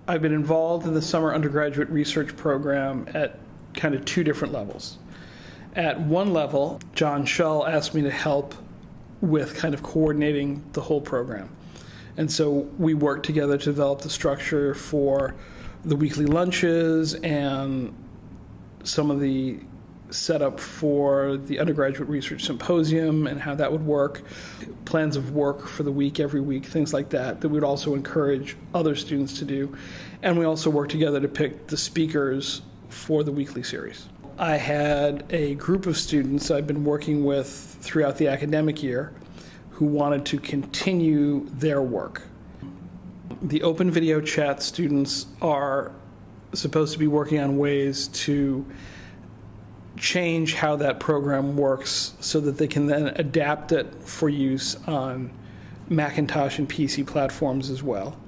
I've been involved in the summer undergraduate research program at kind of two different levels. At one level, John Shull asked me to help with kind of coordinating the whole program. And so we worked together to develop the structure for the weekly lunches and some of the setup for the undergraduate research symposium and how that would work, plans of work for the week, every week, things like that, that we would also encourage other students to do. And we also worked together to pick the speakers for the weekly series. I had a group of students I've been working with throughout the academic year who wanted to continue their work. The open video chat students are supposed to be working on ways to change how that program works so that they can then adapt it for use on Macintosh and PC platforms as well,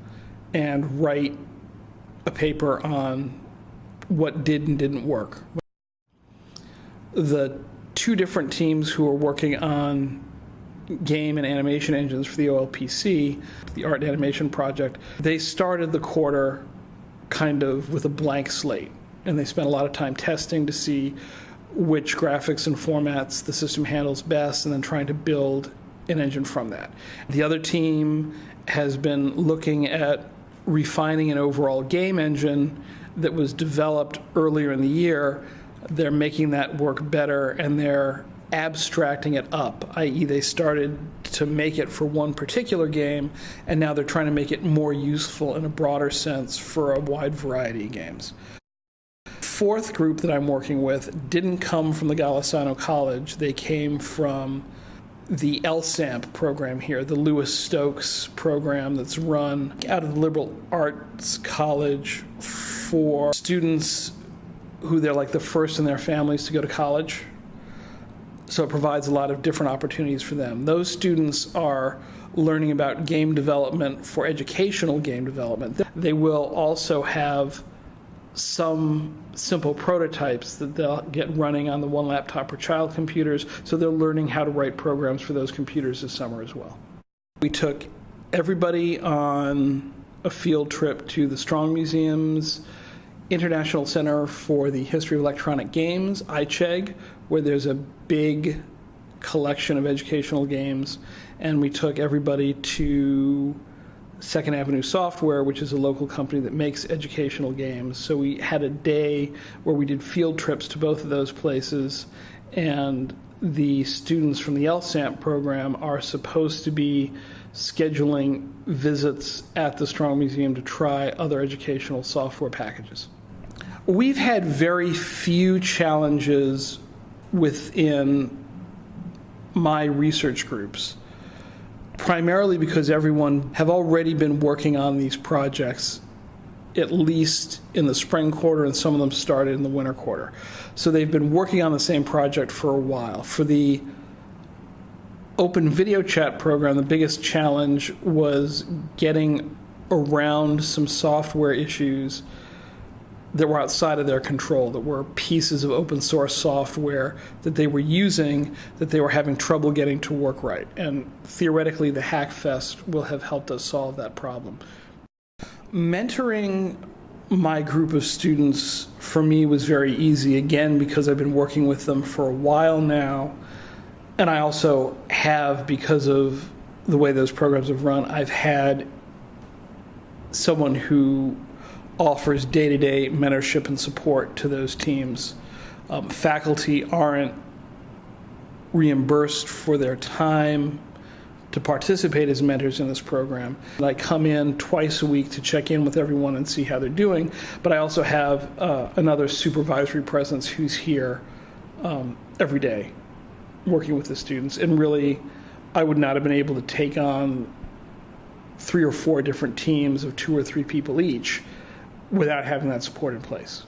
and write a paper on what did and didn't work. The two different teams who are working on game and animation engines for the OLPC, the Art and Animation Project, they started the quarter kind of with a blank slate, and they spent a lot of time testing to see which graphics and formats the system handles best, and then trying to build an engine from that. The other team has been looking at refining an overall game engine that was developed earlier in the year. They're making that work better, and they're abstracting it up, i.e. they started to make it for one particular game, and now they're trying to make it more useful in a broader sense for a wide variety of games. Fourth group that I'm working with didn't come from the Golisano College. They came from the LSAMP program here, the Lewis Stokes program that's run out of the Liberal Arts College for students who they're like the first in their families to go to college. So it provides a lot of different opportunities for them. Those students are learning about game development for educational game development. They will also have some simple prototypes that they'll get running on the one laptop per child computers, so they're learning how to write programs for those computers this summer as well. We took everybody on a field trip to the Strong Museum's International Center for the History of Electronic Games, ICHEG, where there's a big collection of educational games, and we took everybody to Second Avenue Software, which is a local company that makes educational games. So we had a day where we did field trips to both of those places, and the students from the LSAMP program are supposed to be scheduling visits at the Strong Museum to try other educational software packages. We've had very few challenges within my research groups, primarily because everyone have already been working on these projects at least in the spring quarter, and some of them started in the winter quarter. So they've been working on the same project for a while. For the open video chat program, the biggest challenge was getting around some software issues that were outside of their control, that were pieces of open source software that they were using that they were having trouble getting to work right. And theoretically, the Hackfest will have helped us solve that problem. Mentoring my group of students for me was very easy, again, because I've been working with them for a while now. And I also have, because of the way those programs have run, I've had someone who offers day-to-day mentorship and support to those teams. Faculty aren't reimbursed for their time to participate as mentors in this program. I come in twice a week to check in with everyone and see how they're doing, but I also have another supervisory presence who's here every day working with the students. And really, I would not have been able to take on 3 or 4 different teams of 2 or 3 people each without having that support in place.